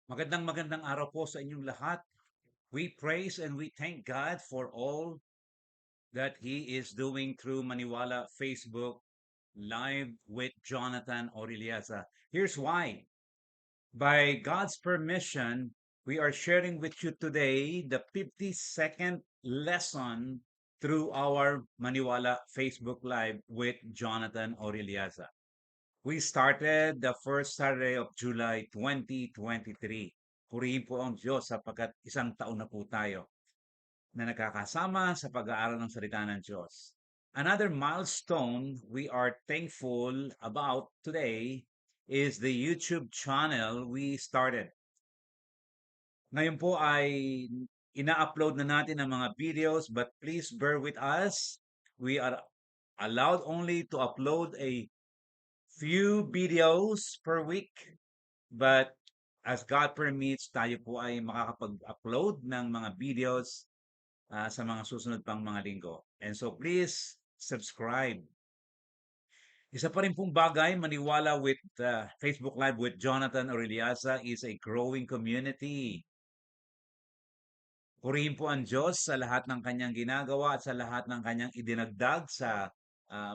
Magandang araw po sa inyong lahat. We praise and we thank God for all that He is doing through Maniwala Facebook Live with Jonathan Oriliasa. Here's why. By God's permission, we are sharing with you today the 52nd lesson through our Maniwala Facebook Live with Jonathan Oriliasa. We started the first Saturday of July 2023. Purihin po ang Diyos sapagkat isang taon na po tayo na nakakasama sa pag-aaral ng salita ng Diyos. Another milestone we are thankful about today is the YouTube channel we started. Ngayon po ay ina-upload na natin ang mga videos, but please bear with us. We are allowed only to upload a few videos per week, but as God permits, tayo po ay makakapag-upload ng mga videos sa mga susunod pang mga linggo. And so please subscribe. Isa pa rin pong bagay, Maniwala with Facebook Live with Jonathan Oriliasa is a growing community. Purihin po ang Diyos sa lahat ng kanyang ginagawa at sa lahat ng kanyang idinagdag sa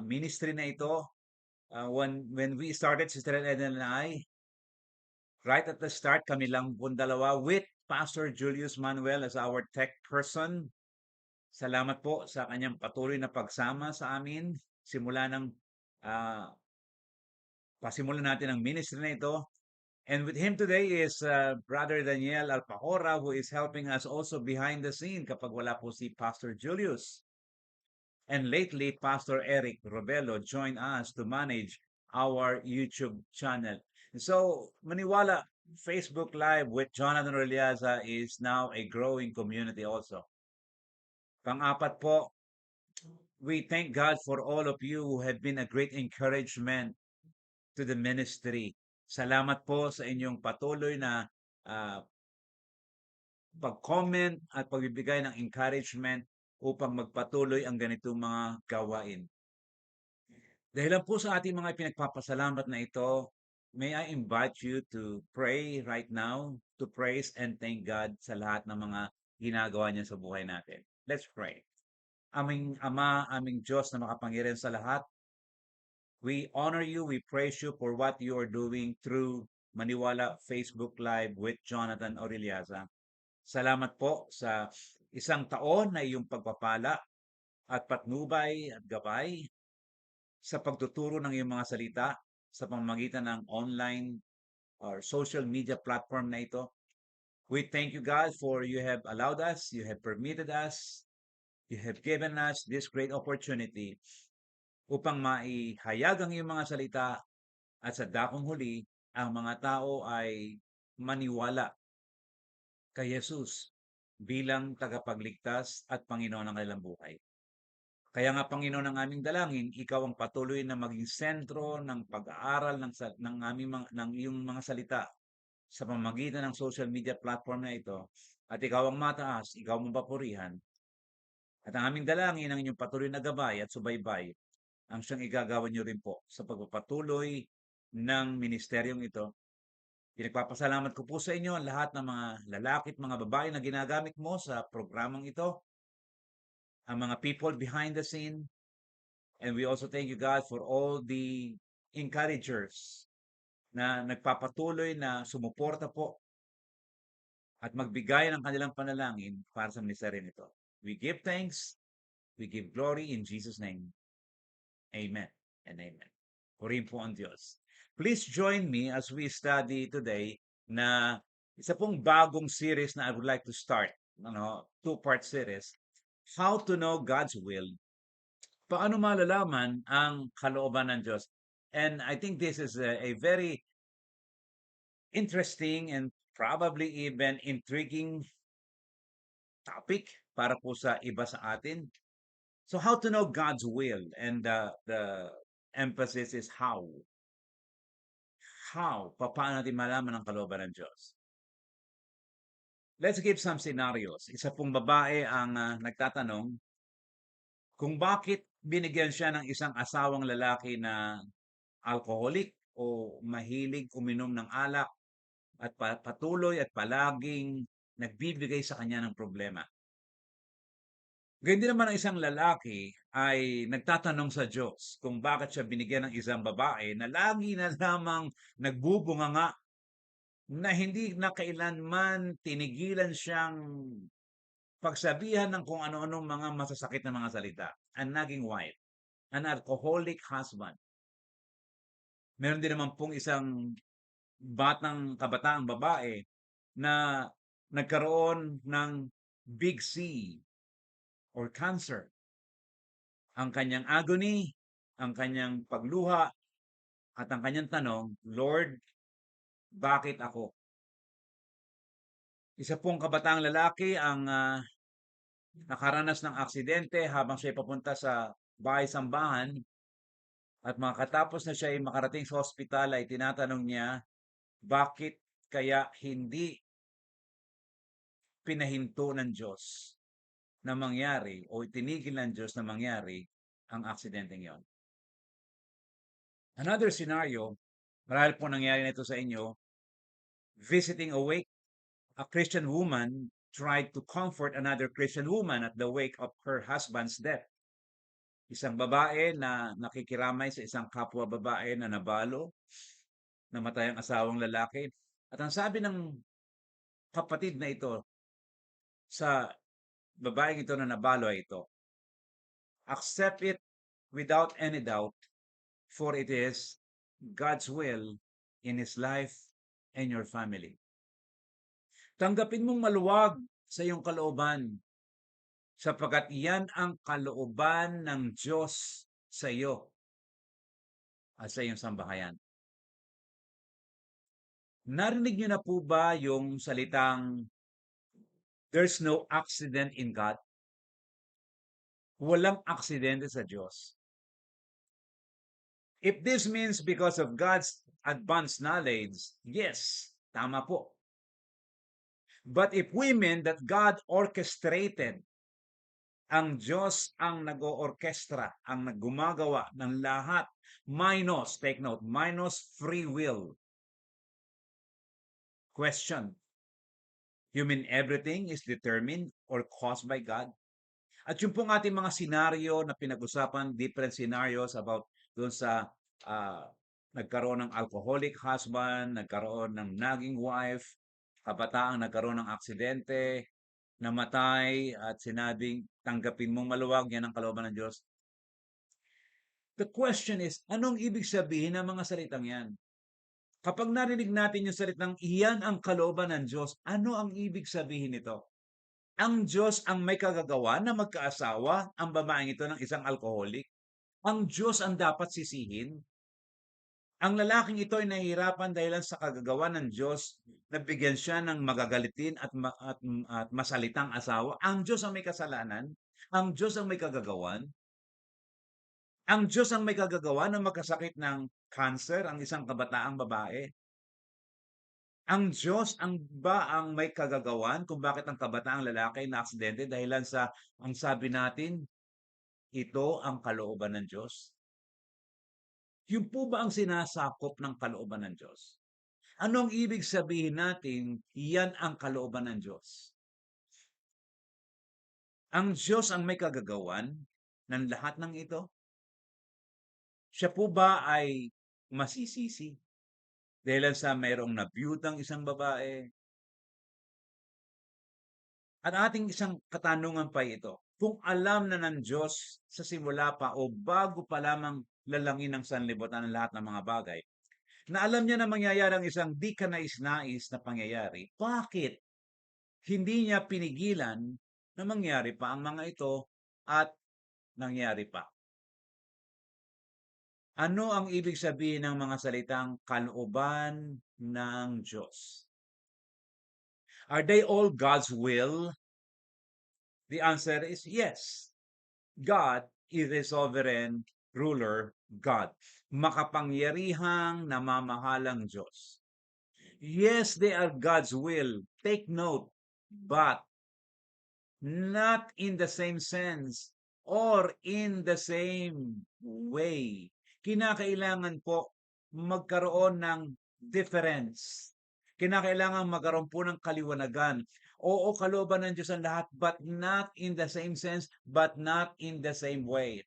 ministry na ito. When we started, Sister Eden and I, right at the start, kami lang po dalawa with Pastor Julius Manuel as our tech person. Salamat po sa kanyang patuloy na pagsama sa amin. Simula ng pasimulan natin ang ministry na ito. And with him today is Brother Daniel Alpahora, who is helping us also behind the scene kapag wala po si Pastor Julius. And lately, Pastor Eric Robelo joined us to manage our YouTube channel. So, Maniwala Facebook Live with Jonathan Reliaza is now a growing community also. Pang-apat po, we thank God for all of you who have been a great encouragement to the ministry. Salamat po sa inyong patuloy na uh, pag-comment at pagbibigay ng encouragement upang magpatuloy ang ganitong mga gawain. Dahil lang po sa ating mga pinagpapasalamat na ito, may I invite you to pray right now, to praise and thank God sa lahat ng mga ginagawa niya sa buhay natin. Let's pray. Aming Ama, aming Diyos na makapangyarihan sa lahat, we honor you, we praise you for what you are doing through Maniwala Facebook Live with Jonathan Oriliasa. Salamat po sa isang taon na iyong pagpapala at patnubay at gabay sa pagtuturo ng iyong mga salita sa pamamagitan ng online or social media platform na ito. We thank you, God, for you have allowed us, you have permitted us, you have given us this great opportunity upang maihayag ang iyong mga salita at sa dakong huli, ang mga tao ay maniwala kay Jesus bilang tagapagligtas at Panginoon ng kanilang buhay. Kaya nga, Panginoon, ang aming dalangin, ikaw ang patuloy na maging sentro ng pag-aaral ng iyong mga salita sa pamamagitan ng social media platform na ito. At ikaw ang mataas, ikaw ang papurihan. At ang aming dalangin, ang inyong patuloy na gabay at subaybay, ang siyang igagawa niyo rin po sa pagpapatuloy ng ministeryong ito. Pinagpapasalamat ko po sa inyo ang lahat ng mga lalaki at mga babae na ginagamit mo sa programang ito, ang mga people behind the scene, and we also thank you, God, for all the encouragers na nagpapatuloy na sumuporta po at magbigay ng kanilang panalangin para sa ministeryo nito. We give thanks, we give glory in Jesus' name. Amen and amen. Purihin po ang Diyos. Please join me as we study today na isa pong bagong series na I would like to start. Two-part series. How to know God's will. Paano malalaman ang kalooban ng Diyos? And I think this is a very interesting and probably even intriguing topic para po sa iba sa atin. So how to know God's will? And the emphasis is how. How? Paano natin malaman ang kalooban ng Diyos? Let's give some scenarios. Isa pong babae ang nagtatanong kung bakit binigyan siya ng isang asawang lalaki na alcoholic o mahilig uminom ng alak at patuloy at palaging nagbibigay sa kanya ng problema. Gayun din naman ang isang lalaki ay nagtatanong sa Diyos kung bakit siya binigyan ng isang babae na lagi na lamang nagbubunganga, na hindi na kailanman tinigilan siyang pagsabihan ng kung ano-anong mga masasakit na mga salita. Ang naging wife, an alcoholic husband. Meron din naman pong isang kabataang babae na nagkaroon ng big C or cancer. Ang kanyang agony, ang kanyang pagluha, at ang kanyang tanong, Lord, bakit ako? Isa pong kabataang lalaki ang nakaranas ng aksidente habang siya papunta sa bahay-sambahan, at makatapos na siya ay makarating sa ospital ay tinatanong niya, bakit kaya hindi pinahinto ng Diyos na mangyari o itinigil ng Diyos na mangyari ang aksidenteng yon. Another scenario, marahil po nangyari na ito sa inyo, visiting a wake, a Christian woman tried to comfort another Christian woman at the wake of her husband's death. Isang babae na nakikiramay sa isang kapwa babae na nabalo, namatay ang asawang lalaki. At ang sabi ng kapatid na ito sa babaeng ito na nabalo ay ito, accept it without any doubt, for it is God's will in His life and your family. Tanggapin mong maluwag sa iyong kalooban, sapagkat iyan ang kalooban ng Diyos sa iyo at sa iyong sambahayan. Narinig niyo na po ba yung salitang, there's no accident in God? Walang aksidente sa Diyos. If this means because of God's advanced knowledge, yes, tama po. But if we mean that God orchestrated, ang Diyos ang nag-oorkestra, ang naggumagawa ng lahat, minus, take note, minus free will. Question, you mean everything is determined or caused by God? At yung pong ating mga senaryo na pinag-usapan, different scenarios about doon sa nagkaroon ng alcoholic husband, nagkaroon ng nagging wife, kabataang nagkaroon ng aksidente, namatay, at sinabing, tanggapin mong maluwag, yan ang kalooban ng Diyos. The question is, anong ibig sabihin ng mga salitang yan? Kapag narinig natin yung salitang iyan ang kalooban ng Diyos, ano ang ibig sabihin nito? Ang Diyos ang may kagagawa na magkaasawa ang babaeng ito ng isang alcoholic? Ang Diyos ang dapat sisihin? Ang lalaking ito ay nahihirapan dahil sa kagagawa ng Diyos na bigyan siya ng magagalitin at masalitang asawa? Ang Diyos ang may kasalanan? Ang Diyos ang may kagagawan? Ang Diyos ang may kagagawa na magkasakit ng cancer ang isang kabataang babae? Ang Diyos ang may kagagawan kung bakit ang kabataang lalaki na aksidente dahilan sa, ang sabi natin, ito ang kalooban ng Diyos? Yun po ba ang sinasakop ng kalooban ng Diyos? Ano ang ibig sabihin natin, yan ang kalooban ng Diyos? Ang Diyos ang may kagagawan ng lahat ng ito? Siya po ba ay masisisi dahil sa mayroong nabiyudang isang babae? At ating isang katanungan pa ito, kung alam na ng Diyos sa simula pa o bago pa lamang lalangin ng sanlibutan ang lahat ng mga bagay, na alam niya na mangyayari ang isang di kanais-nais na pangyayari, bakit hindi niya pinigilan na mangyari pa ang mga ito at nangyari pa? Ano ang ibig sabihin ng mga salitang kalooban ng Diyos? Are they all God's will? The answer is yes. God is a sovereign ruler God. Makapangyarihang namamahalang Diyos. Yes, they are God's will. Take note, but not in the same sense or in the same way. Kinakailangan po magkaroon ng difference. Kinakailangan magkaroon po ng kaliwanagan. Oo, kalooban ng Diyos ang lahat, but not in the same sense, but not in the same way.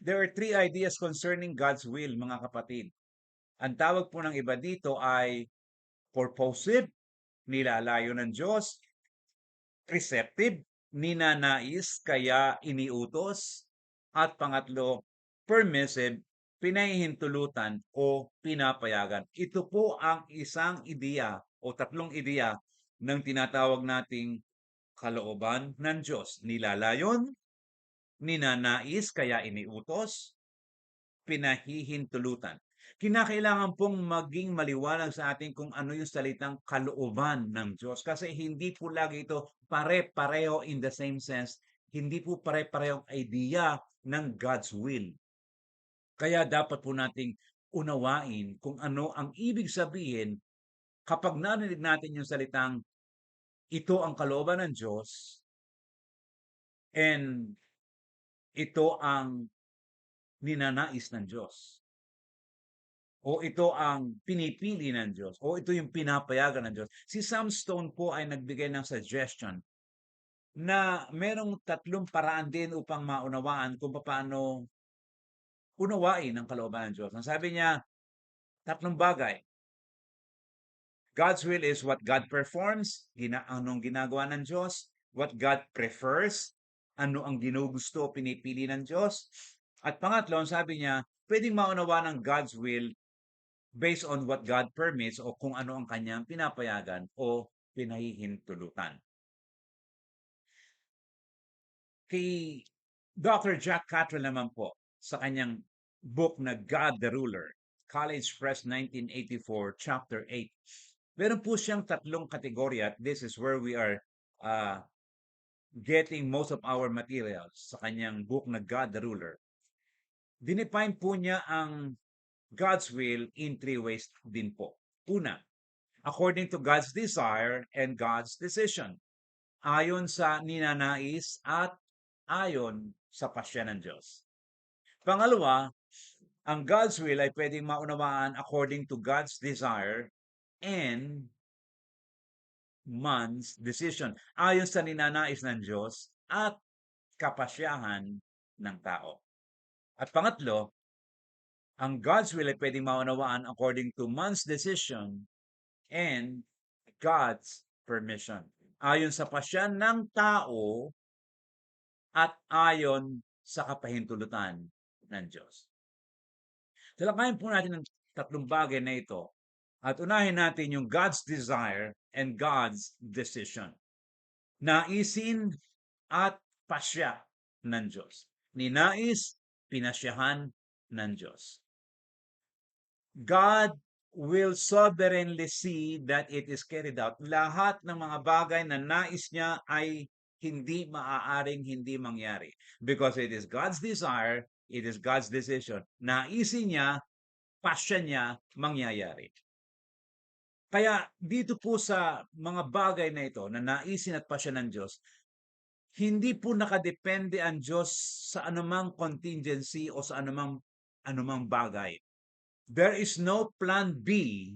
There are three ideas concerning God's will, mga kapatid. Ang tawag po ng iba dito ay purposive, nilalayo ng Diyos; receptive, ninanais kaya iniutos; at pangatlo, permissive, pinahihintulutan o pinapayagan. Ito po ang isang ideya o tatlong ideya ng tinatawag nating kalooban ng Diyos. Nilalayon, ninanais kaya iniutos, pinahihintulutan. Kinakailangan pong maging maliwanag sa atin kung ano yung salitang kalooban ng Diyos. Kasi hindi po lagi ito pare-pareho in the same sense. Hindi po pare-parehong idea ng God's will. Kaya dapat po nating unawain kung ano ang ibig sabihin kapag narinig natin yung salitang ito ang kalooban ng Diyos and ito ang ninanais ng Diyos. O ito ang pinipili ng Diyos, o ito yung pinapayagan ng Diyos. Si Sam Stone po ay nagbigay ng suggestion na merong tatlong paraan din upang maunawaan kung paano unawain ang kalooban ng Diyos. Ang sabi niya, tatlong bagay. God's will is what God performs, anong ginagawa ng Diyos; what God prefers, ano ang ginugusto, pinipili ng Diyos; at pangatlo, sabi niya, pwedeng maunawaan ng God's will based on what God permits o kung ano ang kanyang pinapayagan o pinahihintulutan. Kay Dr. Jack Catrell naman po, sa kanyang book na God the Ruler, College Press 1984, Chapter 8, meron po siyang tatlong kategorya at this is where we are getting most of our materials sa kanyang book na God the Ruler. Dinefine po niya ang God's will in three ways din po. Una, according to God's desire and God's decision. Ayon sa ninanais at ayon sa pasya ng Diyos. Pangalawa, ang God's will ay pwedeng maunawaan according to God's desire and man's decision. Ayon sa ninanais ng Diyos at kapasyahan ng tao. At pangatlo, ang God's will ay pwedeng maunawaan according to man's decision and God's permission. Ayon sa pasya ng tao at ayon sa kapahintulutan ng Diyos. Talakayin po natin ang tatlong bagay na ito at unahin natin yung God's desire and God's decision. Naisin at pasya ng Diyos. Ninais, pinasyahan ng Diyos. God will sovereignly see that it is carried out. Lahat ng mga bagay na nais niya ay hindi maaaring hindi mangyari. Because it is God's desire, it is God's decision. Naisin niya, pasya niya, mangyayari. Kaya dito po sa mga bagay na ito na naisin at pasya ng Diyos, hindi po nakadepende ang Diyos sa anumang contingency o sa anumang bagay. There is no plan B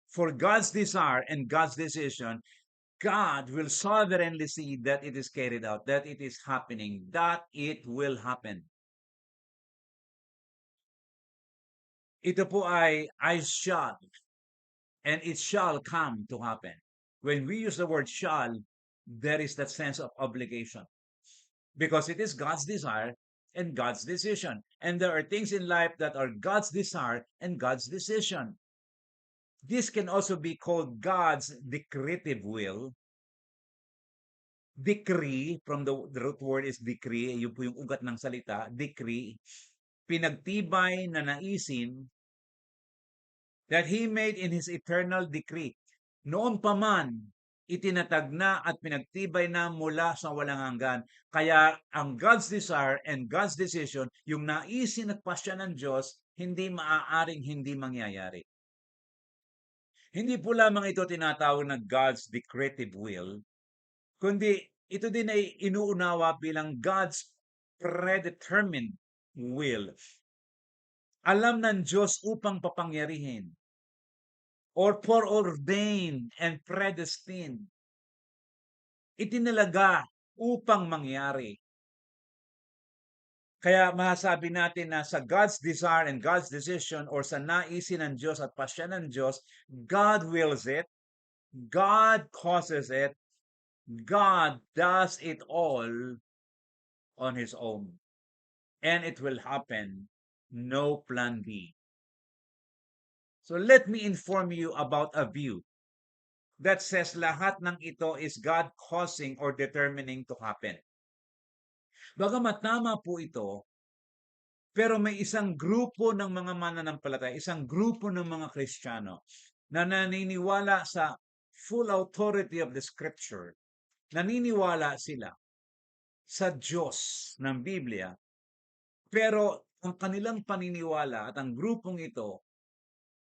for God's desire and God's decision. God will sovereignly see that it is carried out, that it is happening, that it will happen. Ito po ay I shall, and it shall come to happen. When we use the word shall, there is that sense of obligation. Because it is God's desire and God's decision. And there are things in life that are God's desire and God's decision. This can also be called God's decretive will. Decree, from the root word is decree, yun po yung ugat ng salita, decree, pinagtibay na naisin that He made in His eternal decree. Noon pa man, itinatag na at pinagtibay na mula sa walang hanggan. Kaya ang God's desire and God's decision, yung naisin at pasya ng Diyos, hindi maaaring hindi mangyayari. Hindi po lamang ito tinatawag na God's decretive will, kundi ito din ay inuunawa bilang God's predetermined will. Alam ng Diyos upang papangyarihin or foreordained and predestined. Itinalaga upang mangyari. Kaya masasabi natin na sa God's desire and God's decision or sa naisin ng Diyos at pasya ng Diyos, God wills it, God causes it, God does it all on His own. And it will happen. No plan B. So let me inform you about a view that says lahat ng ito is God causing or determining to happen. Bagamat tama po ito, pero may isang grupo ng mga mananampalataya, isang grupo ng mga Kristiyano na naniniwala sa full authority of the Scripture. Naniniwala sila sa Diyos ng Biblia, pero ang kanilang paniniwala at ang grupong ito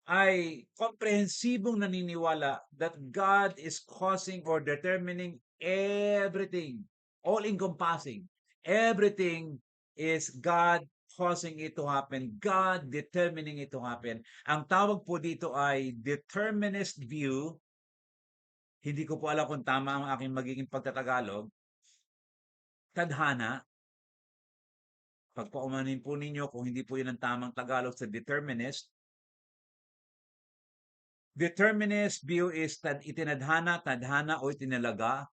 ay komprehensibong naniniwala that God is causing or determining everything, all-encompassing. Everything is God causing it to happen, God determining it to happen. Ang tawag po dito ay determinist view. Hindi ko po alam kung tama ang aking magiging pagtatagalog. Tadhana. Pagpaumanin po ninyo kung hindi po yun ang tamang Tagalog sa determinist. Determinist view is itinadhana, tadhana o itinalaga.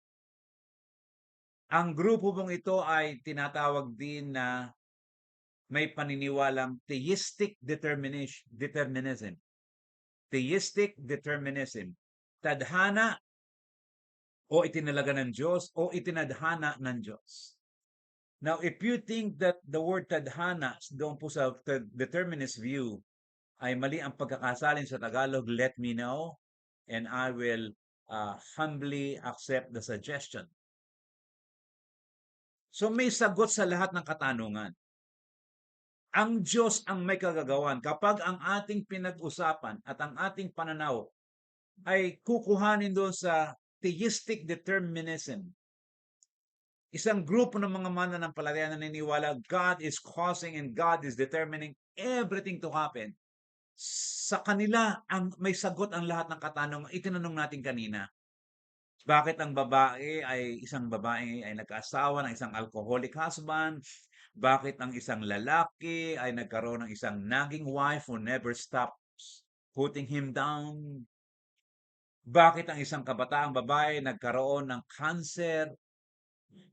Ang grupo pong ito ay tinatawag din na may paniniwalang theistic determinism. Theistic determinism. Tadhana o itinalaga ng Diyos o itinadhana ng Diyos. Now, if you think that the word tadhana doon po sa determinist view ay mali ang pagkakasalin sa Tagalog, let me know and I will humbly accept the suggestion. So may sagot sa lahat ng katanungan. Ang Diyos ang may kagagawan kapag ang ating pinag-usapan at ang ating pananaw ay kukuhanin doon sa theistic determinism. Isang grupo ng mga mananampalataya na naniniwala God is causing and God is determining everything to happen. Sa kanila, may sagot ang lahat ng katanungan. Itinanong natin kanina, bakit ang isang babae ay nagkaasawa ng isang alcoholic husband? Bakit ang isang lalaki ay nagkaroon ng isang nagging wife who never stops putting him down? Bakit ang isang kabataang babae nagkaroon ng cancer?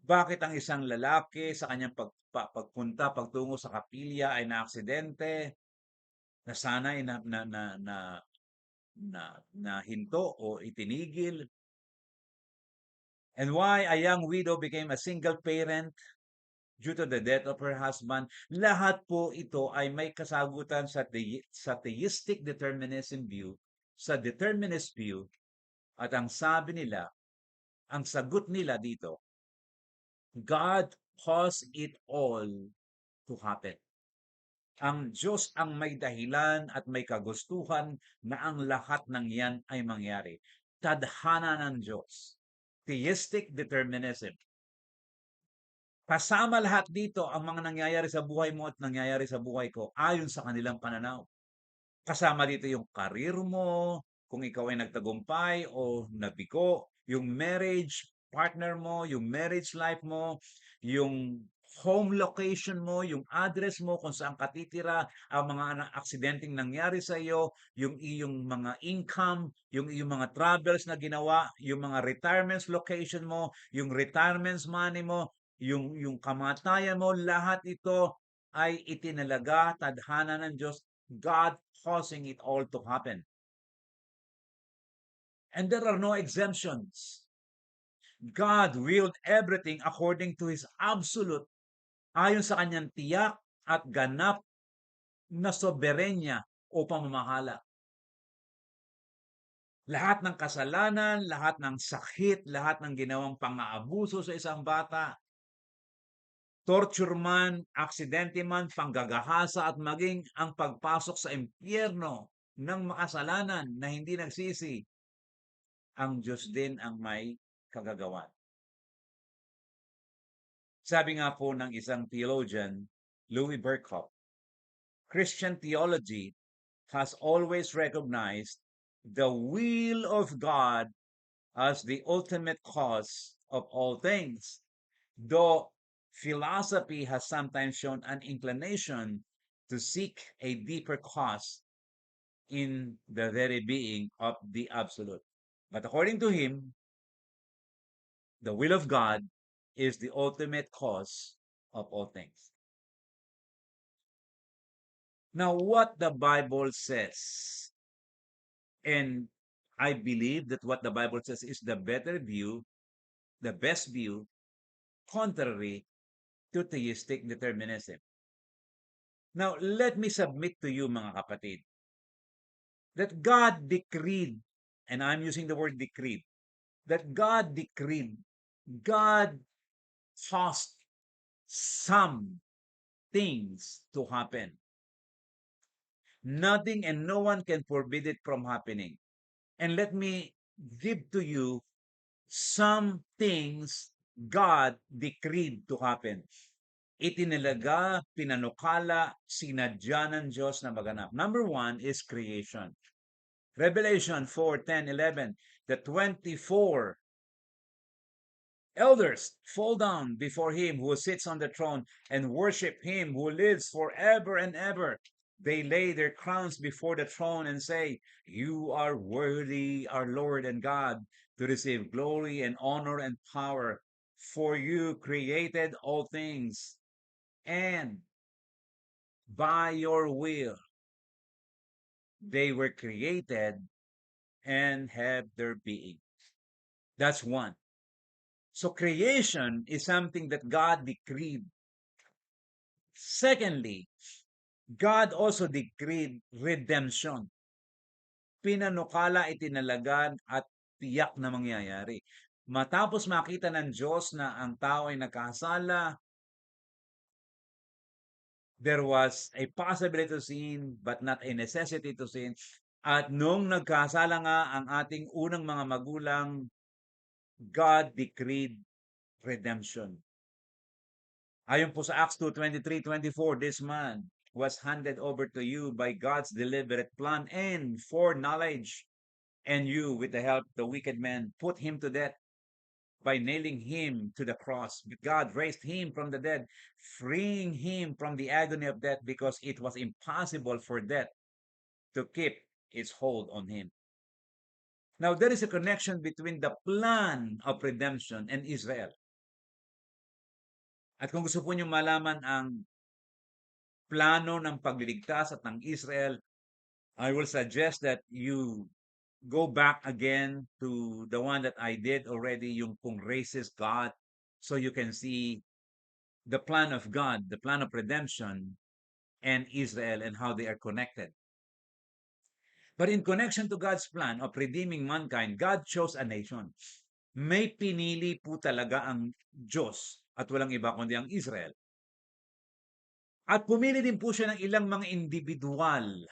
Bakit ang isang lalaki sa kanyang pagtungo sa kapilya ay naaksidente? Na sana ay na hinto o itinigil. And why a young widow became a single parent due to the death of her husband. Lahat po ito ay may kasagutan sa theistic determinism view, sa determinist view, at ang sabi nila, ang sagot nila dito, God caused it all to happen. Ang Diyos ang may dahilan at may kagustuhan na ang lahat ng yan ay mangyari. Tadhana ng Diyos. Theistic determinism. Kasama lahat dito ang mga nangyayari sa buhay mo at nangyayari sa buhay ko ayon sa kanilang pananaw. Kasama dito yung karir mo, kung ikaw ay nagtagumpay o nabigo, yung marriage partner mo, yung marriage life mo, yung home location mo, yung address mo kung saan ka titira, ang mga aksidenteng nangyari sa iyo, yung iyong mga income, yung iyong mga travels na ginawa, yung mga retirements location mo, yung retirements money mo, yung kamatayan mo, lahat ito ay itinalaga, tadhana ng Diyos, God causing it all to happen. And there are no exemptions. God willed everything according to His absolute, ayon sa kanyang tiyak at ganap na soberenya o pamamahala. Lahat ng kasalanan, lahat ng sakit, lahat ng ginawang pang-aabuso sa isang bata, torture man, aksidente man, panggagahasa at maging ang pagpasok sa impyerno ng makasalanan na hindi nagsisi, ang Diyos din ang may kagagawan. Sabi nga po ng isang theologian, Louis Berkhoff, Christian theology has always recognized the will of God as the ultimate cause of all things. Though philosophy has sometimes shown an inclination to seek a deeper cause in the very being of the absolute. But according to him, the will of God is the ultimate cause of all things. Now, what the Bible says, and I believe that what the Bible says is the better view, the best view, contrary to theistic determinism. Now, let me submit to you, mga kapatid, that God decreed, and I'm using the word decreed, that God decreed, God caused some things to happen. Nothing and no one can forbid it from happening. And let me give to you some things God decreed to happen. Itinalaga, pinanukala, sinadya ng Diyos na maganap. Number one is creation. Revelation 4:10-11, the 24 elders fall down before him who sits on the throne and worship him who lives forever and ever. They lay their crowns before the throne and say, "You are worthy, our Lord and God, to receive glory and honor and power, for you created all things, and by your will they were created and have their being." That's one. So creation is something that God decreed. Secondly, God also decreed redemption. Pinanukala, itinalagan at tiyak na mangyayari. Matapos makita ng Diyos na ang tao ay nagkasala, there was a possibility to sin but not a necessity to sin. At nung nagkasala nga ang ating unang mga magulang, God decreed redemption. Ayon po sa Acts 2:23-24, this man was handed over to you by God's deliberate plan and foreknowledge, and you, with the help of the wicked man, put him to death by nailing him to the cross. But God raised him from the dead, freeing him from the agony of death, because it was impossible for death to keep its hold on him. Now, there is a connection between the plan of redemption and Israel. At kung gusto po niyo malaman ang plano ng pagliligtas at ng Israel, I will suggest that you go back again to the one that I did already, yung kung racist God, so you can see the plan of God, the plan of redemption, and Israel and how they are connected. But in connection to God's plan of redeeming mankind, God chose a nation. May pinili po talaga ang Diyos at walang iba kundi ang Israel. At pumili din po siya ng ilang mga individual,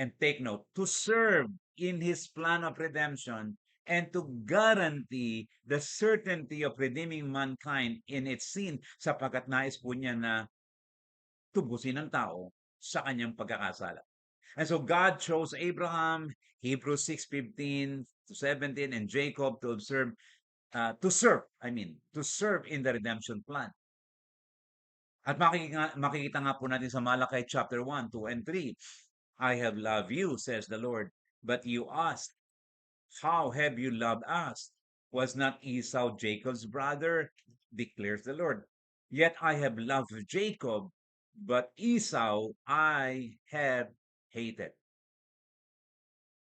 and take note, to serve in His plan of redemption and to guarantee the certainty of redeeming mankind in its sin, sapagkat nais po niya na tubusin ang tao sa kanyang pagkakasala. And so God chose Abraham, Hebrews 6:15-17, and Jacob to serve in the redemption plan. At makikita nga po natin sa Malakay chapter 1, 2, and 3. I have loved you, says the Lord, but you asked, how have you loved us? Was not Esau Jacob's brother? Declares the Lord. Yet I have loved Jacob, but Esau I have hated.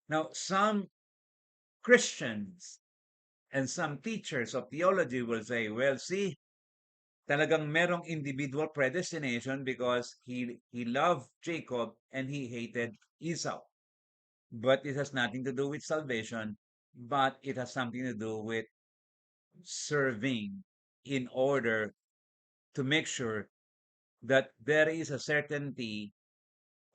Now, some Christians and some teachers of theology will say, well, see, talagang merong individual predestination because he loved Jacob and he hated Esau. But it has nothing to do with salvation, but it has something to do with serving in order to make sure that there is a certainty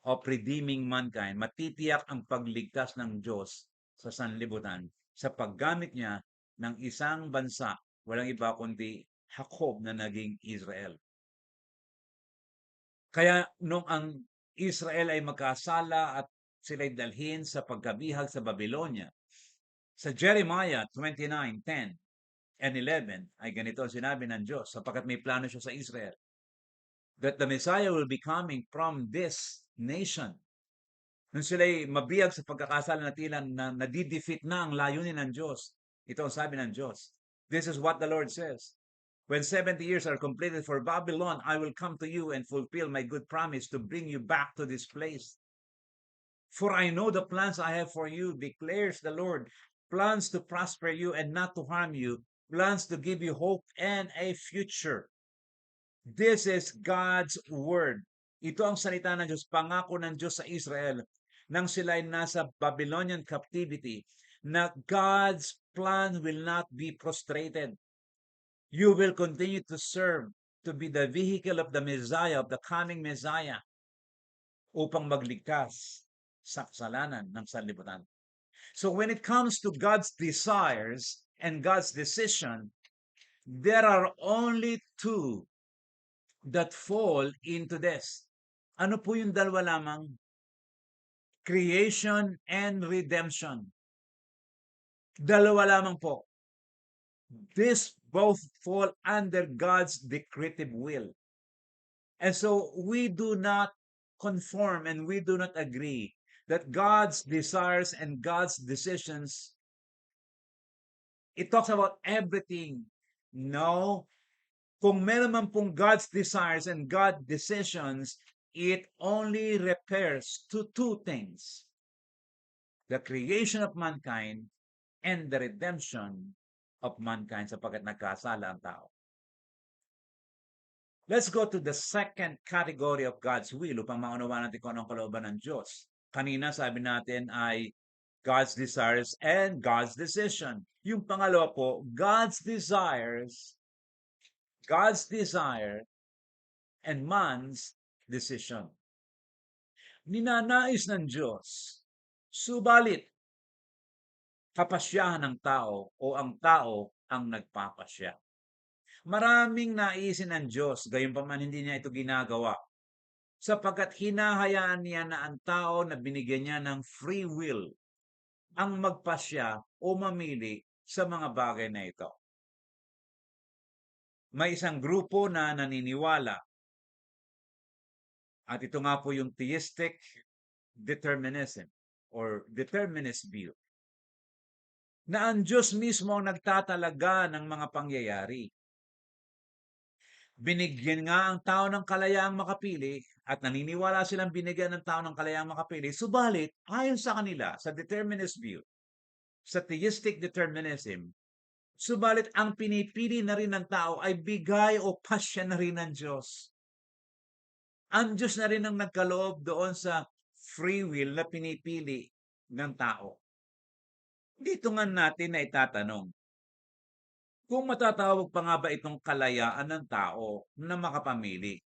of redeeming mankind. Matitiyak ang pagligtas ng Diyos sa sanlibutan sa paggamit niya ng isang bansa, walang iba kundi Jacob na naging Israel. Kaya nung ang Israel ay magkasala at sila'y dalhin sa pagkabihag sa Babylonia. Sa Jeremiah 29:10 and 11 ay ganito ang sinabi ng Diyos, sapagkat may plano siya sa Israel, that the Messiah will be coming from this nation. Nung sila'y mabiyag sa pagkakasala na tila na nadidefeat na ang layunin ng Diyos, ito ang sabi ng Diyos. This is what the Lord says. When 70 years are completed for Babylon, I will come to you and fulfill my good promise to bring you back to this place. For I know the plans I have for you, declares the Lord, plans to prosper you and not to harm you, plans to give you hope and a future. This is God's word. Ito ang salita ng Diyos, pangako ng Diyos sa Israel nang sila'y nasa Babylonian captivity, na God's plan will not be frustrated. You will continue to serve, to be the vehicle of the Messiah, of the coming Messiah, upang magligtas sa kasalanan ng sanlibutan. So when it comes to God's desires and God's decision, there are only two that fall into this. Ano po yung dalawa lamang? Creation and redemption. Dalawa lamang po. This both fall under God's decretive will. And so we do not conform and we do not agree that God's desires and God's decisions, it talks about everything. No. Kung meron man pong God's desires and God's decisions, it only refers to two things: the creation of mankind and the redemption of mankind, sapagkat nagkasala ang tao. Let's go to the second category of God's will upang maunawaan natin kung anong kalooban ng Diyos. Kanina sabi natin ay God's desires and God's decision. Yung pangalawa po, God's desire and man's decision. Ninanais ng Diyos, subalit kapasyahan ng tao o ang tao ang nagpapasya. Maraming naisin ng Diyos, gayunpaman hindi niya ito ginagawa, sapagkat hinahayaan niya na ang tao na binigyan niya ng free will ang magpasya o mamili sa mga bagay na ito. May isang grupo na naniniwala, at ito nga po yung theistic determinism or determinist view, na ang Diyos mismo ang nagtatalaga ng mga pangyayari. Binigyan nga ang tao ng kalayaang makapili at naniniwala silang binigyan ng tao ng kalayaang makapili. Subalit, ayon sa kanila, sa determinist view, sa theistic determinism, subalit ang pinipili na rin ng tao ay bigay o pasya na rin ng Diyos. Ang Diyos na rin ang nagkaloob doon sa free will na pinipili ng tao. Dito nga natin na itatanong, kung matatawag pa nga ba itong kalayaan ng tao na makapamili?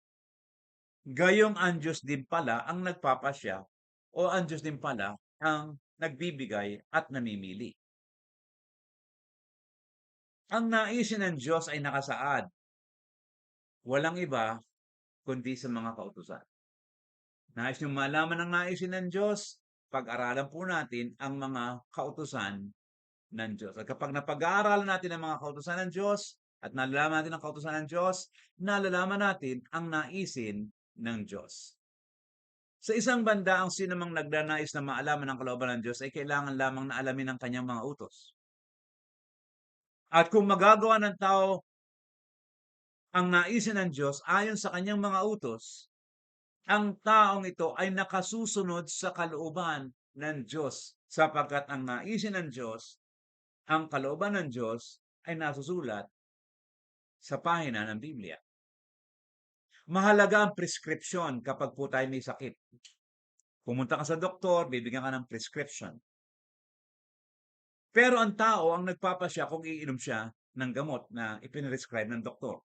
Gayong ang Diyos din pala ang nagpapasya o ang Diyos din pala ang nagbibigay at namimili. Ang naisin ng Diyos ay nakasaad. Walang iba kundi sa mga kautusan. Nais niyong malaman ang naisin ng Diyos? Pag-aralan po natin ang mga kautusan ng Diyos. At kapag napag-aaralan natin ang mga kautusan ng Diyos at nalalaman natin ang kautusan ng Diyos, nalalaman natin ang naisin ng Diyos. Sa isang banda, ang sinumang nagnanais na maalaman ang kalooban ng Diyos ay kailangan lamang na alamin ang kanyang mga utos. At kung magagawa ng tao ang naisin ng Diyos ayon sa kanyang mga utos, ang taong ito ay nakasusunod sa kalooban ng Diyos, sapagkat ang naisin ng Diyos, ang kalooban ng Diyos ay nasusulat sa pahina ng Biblia. Mahalaga ang prescription kapag po tayo may sakit. Pumunta ka sa doktor, bibigyan ka ng prescription. Pero ang tao ang nagpapasya kung iinom siya ng gamot na ipinrescribe ng doktor.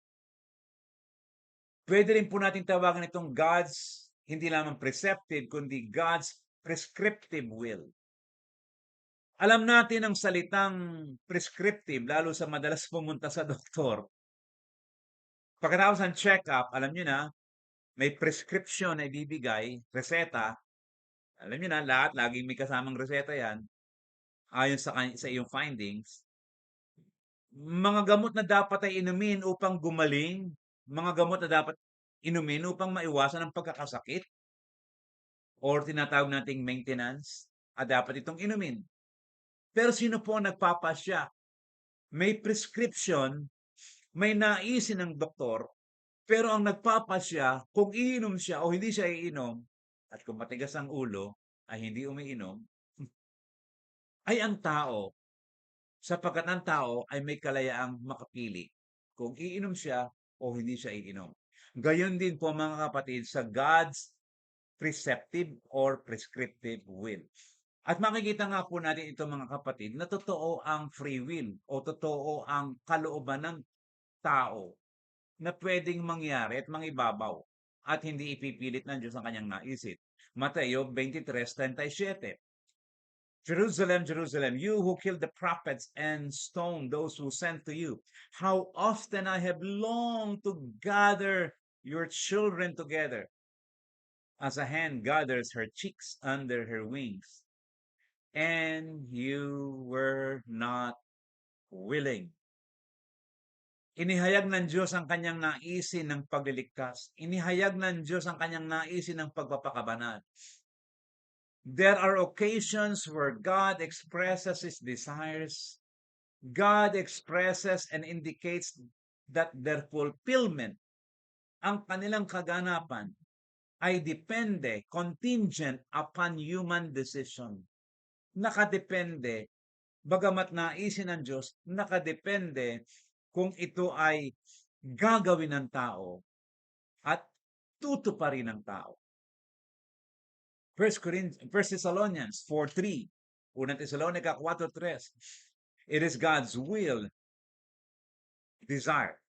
Pwede rin po natin tawagan itong God's, hindi lamang preceptive, kundi God's prescriptive will. Alam natin ang salitang prescriptive, lalo sa madalas pumunta sa doktor. Pagkatapos ng check-up, alam nyo na, may prescription na ibibigay, reseta, Alam niyo na lahat laging may kasamang reseta 'yan, ayon sa iyong findings. Mga gamot na dapat ay inumin upang gumaling, mga gamot na dapat inumin upang maiwasan ang pagkakasakit or tinatawag nating maintenance, dapat itong inumin. Pero sino po ang nagpapasya? May prescription, may naisin ng doktor, pero ang nagpapasya kung iinom siya o hindi siya iinom at kung matigas ang ulo ay hindi umiinom, ay ang tao. Sapagkat ang tao ay may kalayaang makapili kung iinom siya o hindi siya iinom. Gayon din po mga kapatid sa God's preceptive or prescriptive will. At makikita nga po natin ito mga kapatid na totoo ang free will o totoo ang kalooban ng tao na pwedeng mangyari at mangibabaw at hindi ipipilit ng Diyos ang kanyang naisin. Mateo 23:37. Jerusalem, Jerusalem, you who killed the prophets and stoned those who sent to you, how often I have longed to gather your children together as a hen gathers her chicks under her wings, and you were not willing. Inihayag ng Diyos ang kanyang naisin ng pagliligtas. Inihayag ng Diyos ang kanyang naisin ng pagpapakabanal. There are occasions where God expresses His desires. God expresses and indicates that their fulfillment, ang kanilang kaganapan, ay depende, contingent upon human decision. Nakadepende, bagamat naisin ng Diyos, nakadepende kung ito ay gagawin ng tao at tutuparin ng tao. 1 Thessalonians 4:3, Unang Tesalonica 4:3, it is God's will, desire,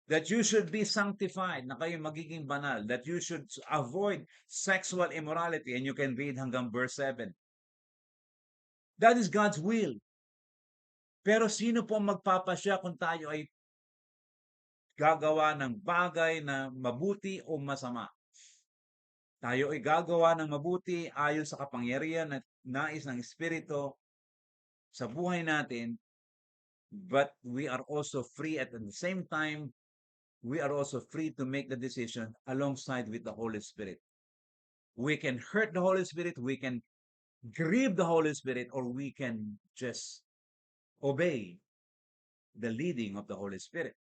that you should be sanctified, na kayo magiging banal, that you should avoid sexual immorality, and you can read hanggang verse 7. That is God's will. Pero sino po magpapasya kung tayo ay gagawa ng bagay na mabuti o masama? Tayo ay gagawa ng mabuti ayon sa kapangyarihan at nais ng Espiritu sa buhay natin, but we are also free at the same time, we are also free to make the decision alongside with the Holy Spirit. We can hurt the Holy Spirit, we can grieve the Holy Spirit, or we can just obey the leading of the Holy Spirit.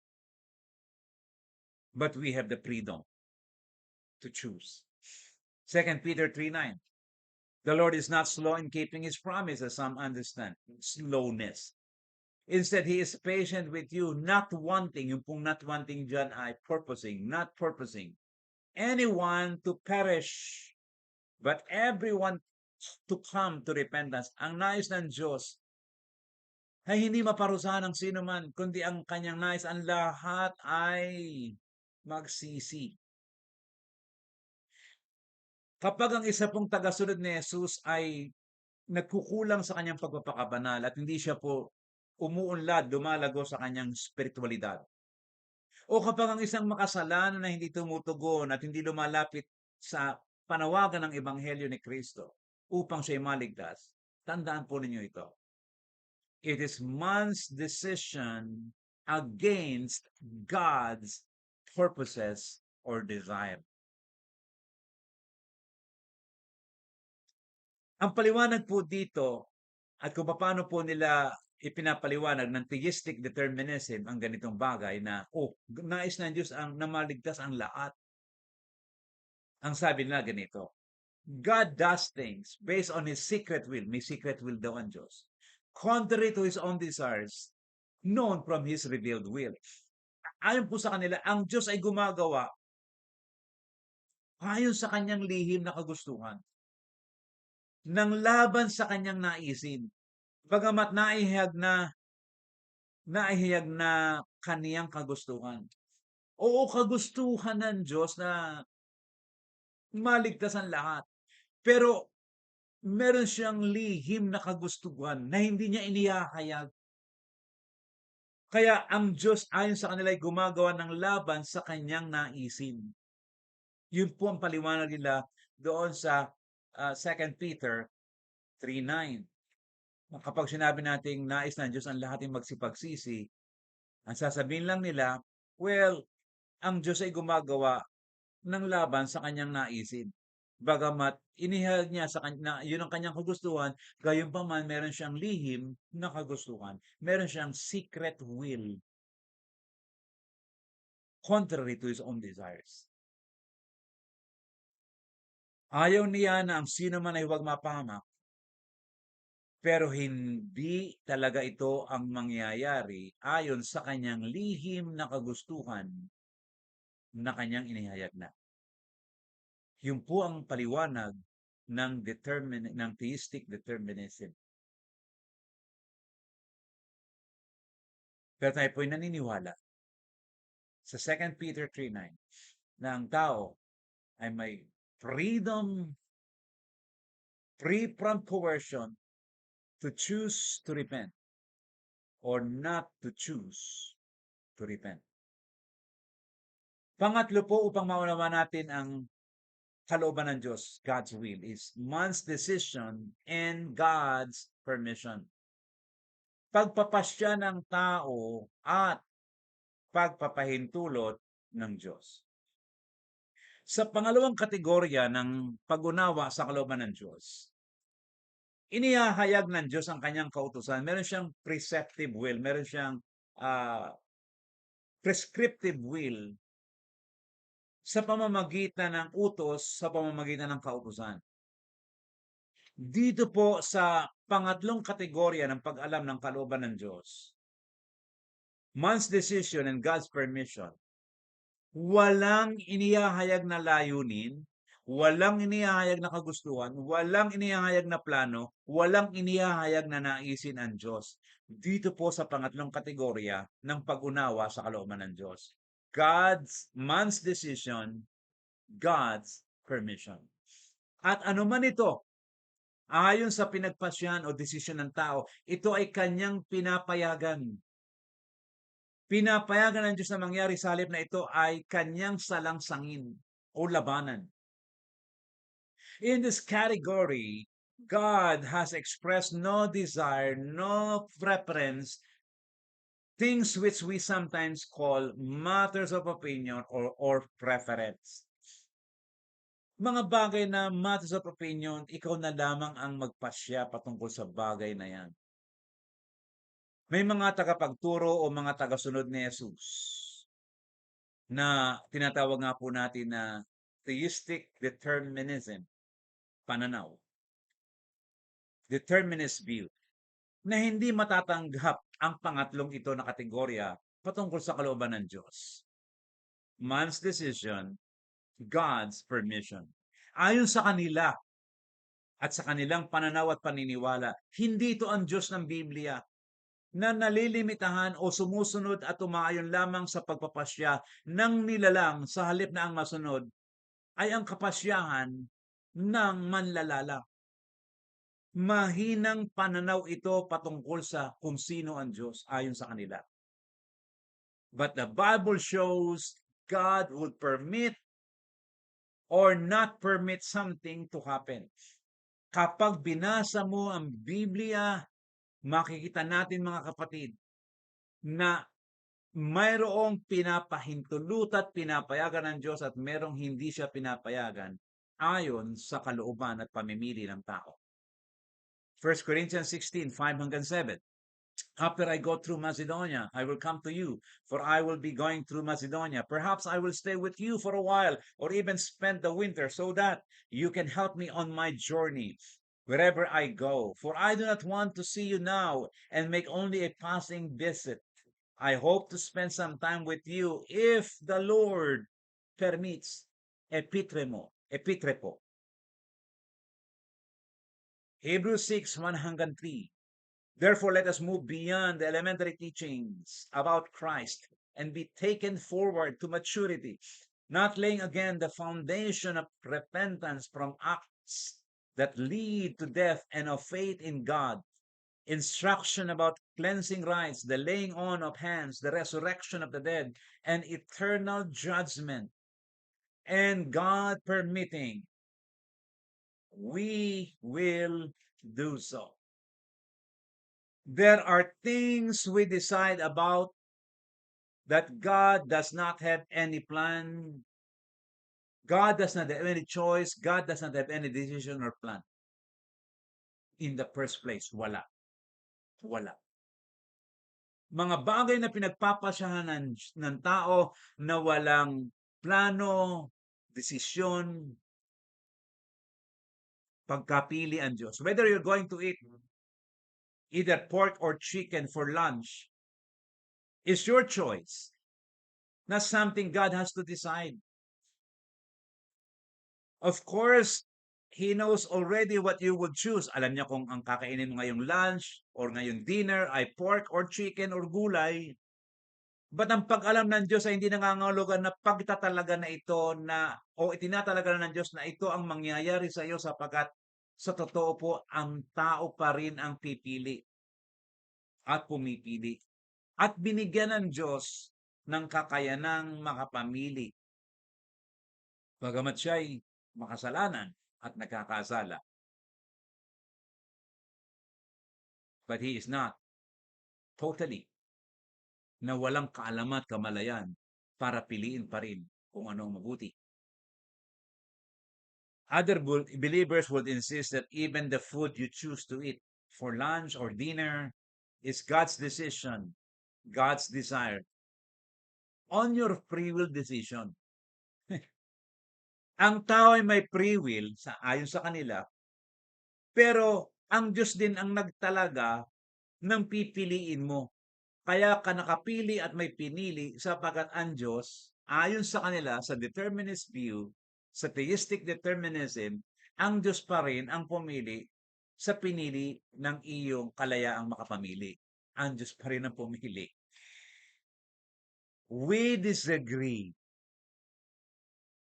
But we have the freedom to choose. 2 Peter 3:9. The Lord is not slow in keeping His promise, as some understand. Slowness. Instead, He is patient with you, not wanting, yung pong not wanting dyan ay purposing, not purposing anyone to perish, but everyone to come to repentance. Ang nais ng Diyos ay hindi maparusahan ng sino man, kundi ang kanyang nais, ang lahat ay magsisi. Kapag ang isa pong tagasunod ni Jesus ay nagkukulang sa kanyang pagpapakabanal at hindi siya po umuunlad, lumalago sa kanyang spiritualidad. O kapag ang isang makasalanan na hindi tumutugon at hindi lumalapit sa panawagan ng Ebanghelyo ni Kristo upang siya'y maligtas, tandaan po ninyo ito. It is man's decision against God's purposes or desire. Ang paliwanag po dito at kung paano po nila ipinapaliwanag ng theistic determinism ang ganitong bagay na, nais ng Diyos ang namaligtas ang lahat. Ang sabi nila ganito, God does things based on His secret will. May secret will daw ang Diyos. Contrary to His own desires, known from His revealed will. Ayon po sa kanila, ang Diyos ay gumagawa ayon sa kanyang lihim na kagustuhan ng laban sa kanyang naisin. Bagamat naihayag na kaniyang kagustuhan. Oo, kagustuhan ng Diyos na maligtas ang lahat. Pero meron siyang lihim na kagustuhan na hindi niya inihahayag. Kaya ang Diyos ayon sa kanila ay gumagawa ng laban sa kanyang naisin. Yun po ang paliwanag nila doon sa 2 Peter 3:9. Kapag sinabi nating nais ng Diyos ang lahat ay magsipagsisi, ang sasabihin lang nila, well, ang Diyos ay gumagawa ng laban sa kanyang naisin. Bagamat inihayag niya sa kanya yun ang kanyang kagustuhan, gayunpaman meron siyang lihim na kagustuhan. Meron siyang secret will contrary to his own desires. Ayaw niya na ang sino man ay huwag mapahamak, pero hindi talaga ito ang mangyayari ayon sa kanyang lihim na kagustuhan na kanyang inihayag na. Yun po ang paliwanag ng theistic determinism. Pero tayo po'y naniniwala sa 2 Peter 3:9 na ang tao ay may freedom, free from coercion, to choose to repent or not to choose to repent. Pangatlo po, upang maunawa natin ang kalooban ng Diyos, God's will, is man's decision and God's permission. Pagpapasya ng tao at pagpapahintulot ng Diyos. Sa pangalawang kategorya ng pag-unawa sa kalooban ng Diyos, inihahayag ng Diyos ang kanyang kautusan. Meron siyang preceptive will, meron siyang prescriptive will sa pamamagitan ng utos, sa pamamagitan ng kautusan. Dito po sa pangatlong kategorya ng pag-alam ng kalooban ng Diyos, man's decision and God's permission, walang inihahayag na layunin, walang inihahayag na kagustuhan, walang inihahayag na plano, walang inihahayag na naisin ang Diyos. Dito po sa pangatlong kategorya ng pag-unawa sa kalooban ng Diyos. Man's decision, God's permission. At ano man ito, ayon sa pinagpasyan o desisyon ng tao, ito ay kanyang pinapayagan. Pinapayagan ng Diyos na mangyari sa halip na ito ay kanyang salangsangin o labanan. In this category, God has expressed no desire, no preference, things which we sometimes call matters of opinion or preference. Mga bagay na matters of opinion, ikaw na lamang ang magpasya patungkol sa bagay na yan. May mga tagapagturo o mga tagasunod ni Jesus na tinatawag nga po natin na theistic determinism, pananaw. Determinist view, na hindi matatanggap ang pangatlong ito na kategorya patungkol sa kalooban ng Diyos. Man's decision, God's permission. Ayon sa kanila at sa kanilang pananaw at paniniwala, hindi ito ang Diyos ng Biblia na nalilimitahan o sumusunod at umaayon lamang sa pagpapasya ng nilalang sa halip na ang masunod ay ang kapasyahan ng manlalalang. Mahinang pananaw ito patungkol sa kung sino ang Diyos ayon sa kanila. But the Bible shows God would permit or not permit something to happen. Kapag binasa mo ang Biblia, makikita natin mga kapatid na mayroong pinapahintulot at pinapayagan ng Diyos at mayroong hindi siya pinapayagan ayon sa kalooban at pamimili ng tao. 1 Corinthians 16:5-7. After I go through Macedonia, I will come to you, for I will be going through Macedonia. Perhaps I will stay with you for a while, or even spend the winter, so that you can help me on my journey wherever I go. For I do not want to see you now and make only a passing visit. I hope to spend some time with you if the Lord permits. Epitrepo. Hebrews 6:1-3. Therefore, let us move beyond the elementary teachings about Christ and be taken forward to maturity, not laying again the foundation of repentance from acts that lead to death and of faith in God, instruction about cleansing rites, the laying on of hands, the resurrection of the dead, and eternal judgment, and God permitting, we will do so. There are things we decide about that God does not have any plan. God does not have any choice. God does not have any decision or plan. In the first place, wala. Wala. Mga bagay na pinagpapasyahan ng tao na walang plano, desisyon, pagkapili ang Diyos. Whether you're going to eat either pork or chicken for lunch, is your choice. Not something God has to decide. Of course, He knows already what you would choose. Alam niya kung ang kakainin mo ngayong lunch or ngayong dinner ay pork or chicken or gulay. But ang pag-alam ng Diyos ay hindi nangangahulugan na pagtatalaga na ito na o itinatalaga na ng Diyos na ito ang mangyayari sa iyo sapagkat sa totoo po ang tao pa rin ang pipili at pumipili. At binigyan ng Diyos ng kakayanang makapamili. Bagamat siya'y makasalanan at nagkakasala. But He is not totally na walang kaalaman at kamalayan para piliin pa rin kung ano ang mabuti. Other believers would insist that even the food you choose to eat for lunch or dinner is God's decision, God's desire, on your free will decision. Ang tao ay may free will ayon sa kanila, pero ang Diyos din ang nagtalaga ng pipiliin mo. Kaya ka nakapili at may pinili sapagkat ang Diyos, ayon sa kanila, sa determinist view, sa theistic determinism, ang Diyos pa rin ang pumili sa pinili ng iyong kalayaang makapamili. Ang Diyos pa rin ang pumili. We disagree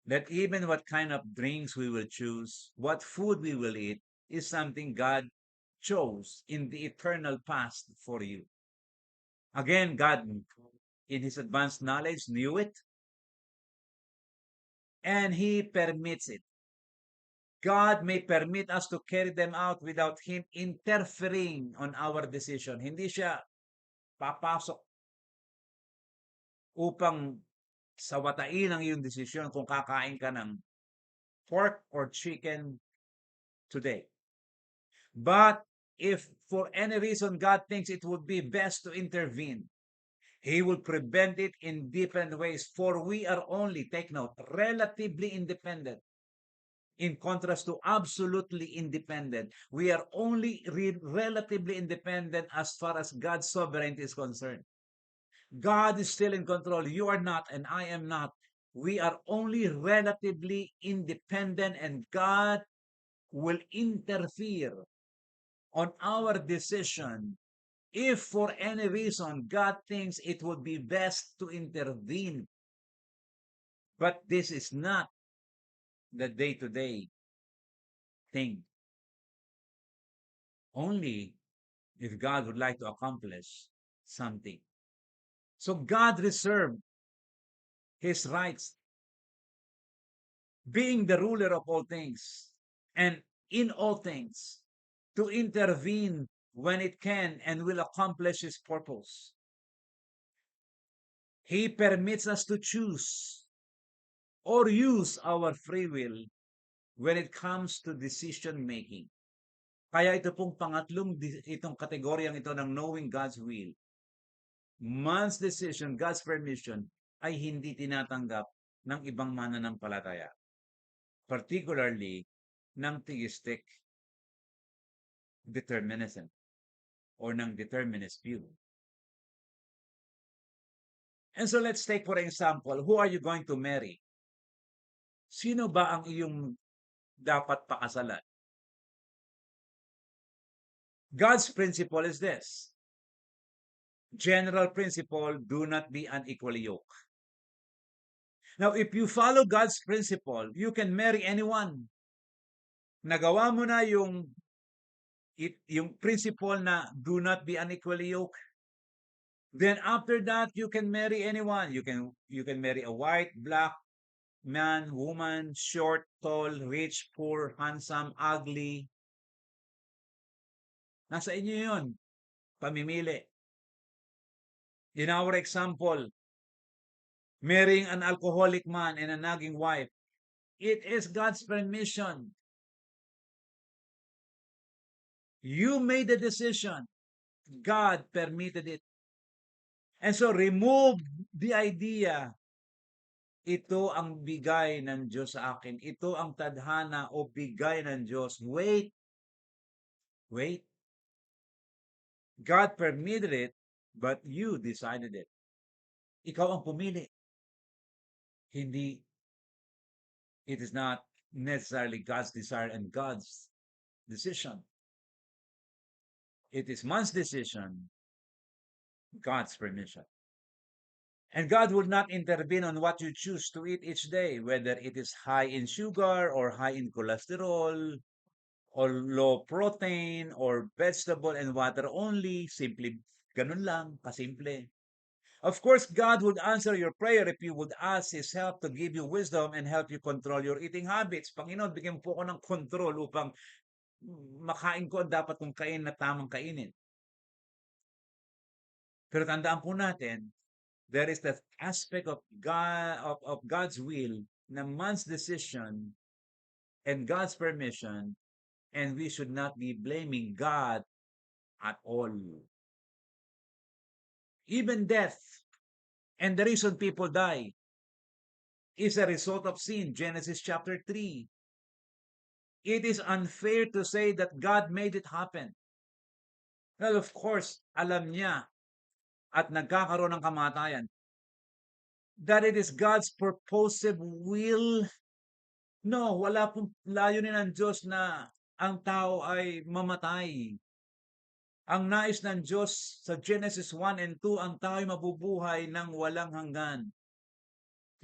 that even what kind of drinks we will choose, what food we will eat, is something God chose in the eternal past for you. Again, God, in His advanced knowledge, knew it, and He permits it. God may permit us to carry them out without Him interfering on our decision. Hindi siya papasok upang sawatain ang iyong desisyon kung kakain ka ng pork or chicken today. But if for any reason God thinks it would be best to intervene, He will prevent it in different ways, for we are only, take note, relatively independent. In contrast to absolutely independent, we are only relatively independent as far as God's sovereignty is concerned. God is still in control. You are not, and I am not. We are only relatively independent, and God will interfere on our decision if for any reason God thinks it would be best to intervene. But this is not the day-to-day thing. Only if God would like to accomplish something. So God reserved His rights, being the ruler of all things and in all things, to intervene when it can and will accomplish His purpose. He permits us to choose or use our free will when it comes to decision making. Kaya ito pong itong kategoryang ito ng knowing God's will. Man's decision, God's permission, ay hindi tinatanggap ng ibang mananampalataya. Particularly ng theistic determinism or ng determinist view. And so let's take for example, who are you going to marry? Sino ba ang iyong dapat pakasalan? God's principle is this. General principle, do not be unequally yoked. Now, if you follow God's principle, you can marry anyone. Nagawa mo na yung principle na do not be unequally yoked. Then after that, you can marry anyone. You can marry a white, black, man, woman, short, tall, rich, poor, handsome, ugly. Nasa inyo yun, pamimili. In our example, marrying an alcoholic man and a nagging wife, it is God's permission. You made the decision. God permitted it. And so remove the idea, ito ang bigay ng Diyos sa akin. Ito ang tadhana o bigay ng Diyos. Wait, wait. God permitted it, but you decided it. Ikaw ang pumili. Hindi, it is not necessarily God's desire and God's decision. It is man's decision, God's permission. And God will not intervene on what you choose to eat each day, whether it is high in sugar or high in cholesterol or low protein or vegetable and water only. Simply, ganun lang, kasimple. Of course, God would answer your prayer if you would ask His help to give you wisdom and help you control your eating habits. Panginoon, bigyan po ko ng control upang makain ko ang dapat kong kain na tamang kainin. Pero tandaan po natin, there is that aspect of God of God's will na man's decision and God's permission, and we should not be blaming God at all. Even death and the reason people die is a result of sin. Genesis chapter 3. It is unfair to say that God made it happen. Well, of course, alam niya at nagkakaroon ng kamatayan that it is God's purposive will. No, wala pong layunin ng Diyos na ang tao ay mamatay. Ang nais ng Diyos sa Genesis 1 and 2, ang tao ay mabubuhay ng walang hanggan.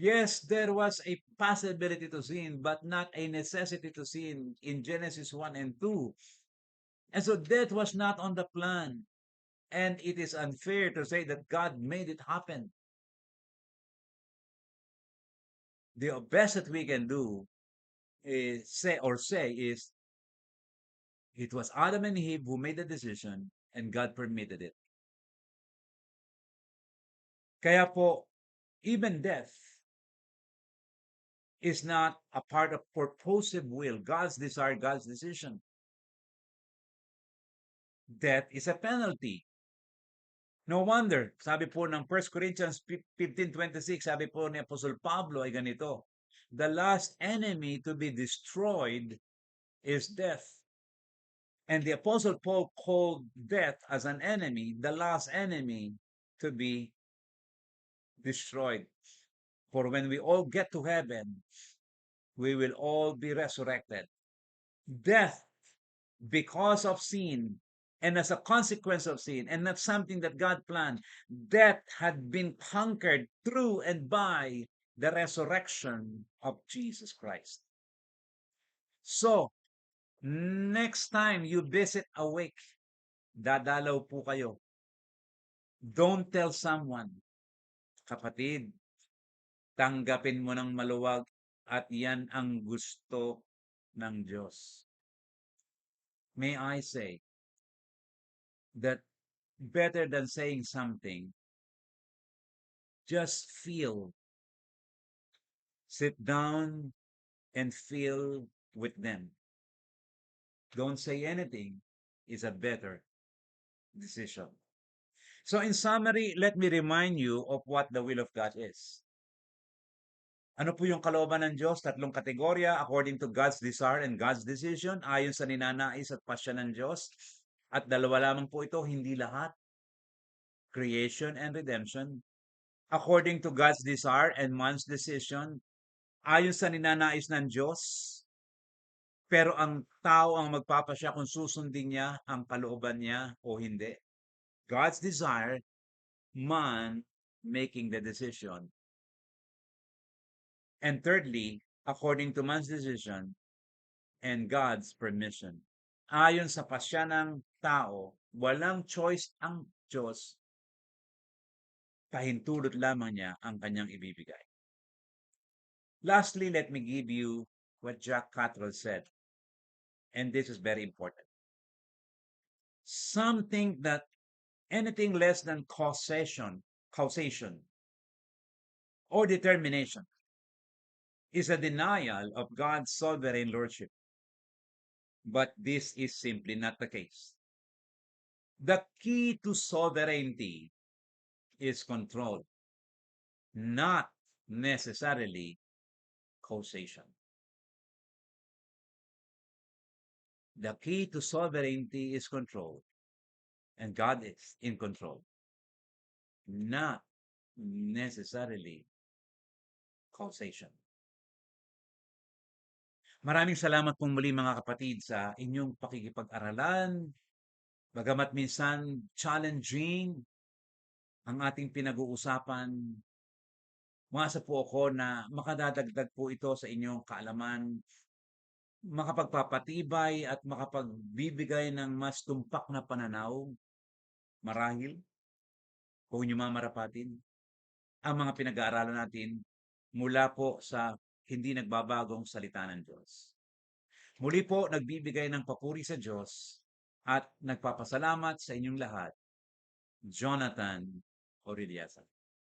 Yes, there was a possibility to sin, but not a necessity to sin in Genesis 1 and 2. And so death was not on the plan. And it is unfair to say that God made it happen. The best that we can do is say is it was Adam and Eve who made the decision and God permitted it. Kaya po, even death is not a part of purposive will, God's desire, God's decision. Death is a penalty. No wonder, sabi po ng 1 Corinthians 15:26, sabi po ni Apostle Pablo ay ganito, the last enemy to be destroyed is death. And the Apostle Paul called death as an enemy, the last enemy to be destroyed. For when we all get to heaven, we will all be resurrected. Death, because of sin, and as a consequence of sin, and not something that God planned, death had been conquered through and by the resurrection of Jesus Christ. So, next time you visit a wake, dadalaw po kayo. Don't tell someone, kapatid, tanggapin mo ng maluwag at yan ang gusto ng Diyos. May I say that better than saying something, just feel, sit down and feel with them. Don't say anything is a better decision. So in summary, let me remind you of what the will of God is. Ano po yung kalooban ng Diyos? Tatlong kategorya according to God's desire and God's decision, ayon sa ninanais at pasya ng Diyos. At dalawa lamang po ito, hindi lahat. Creation and redemption. According to God's desire and man's decision, ayon sa ninanais ng Diyos. Pero ang tao ang magpapasya kung susundin niya ang kalooban niya o hindi. God's desire, man making the decision. And thirdly, according to man's decision and God's permission. Ayon sa pasya ng tao, walang choice ang Diyos, pahintulot lamang niya ang kanyang ibibigay. Lastly, let me give you what Jack Cottrell said, and this is very important. Something that anything less than causation or determination is a denial of God's sovereign lordship. But this is simply not the case. The key to sovereignty is control, not necessarily causation. The key to sovereignty is control, and God is in control, not necessarily causation. Maraming salamat pong muli mga kapatid sa inyong pakikipag-aralan. Bagamat minsan challenging ang ating pinag-uusapan, umaasa po ako na makadadagdag po ito sa inyong kaalaman, makapagpapatibay at makapagbibigay ng mas tumpak na pananaw, marahil, kung inyo mamarapatin, ang mga pinag-aaralan natin mula po sa hindi nagbabagong salita ng Diyos. Muli po, nagbibigay ng papuri sa Diyos at nagpapasalamat sa inyong lahat, Jonathan Oriliasa.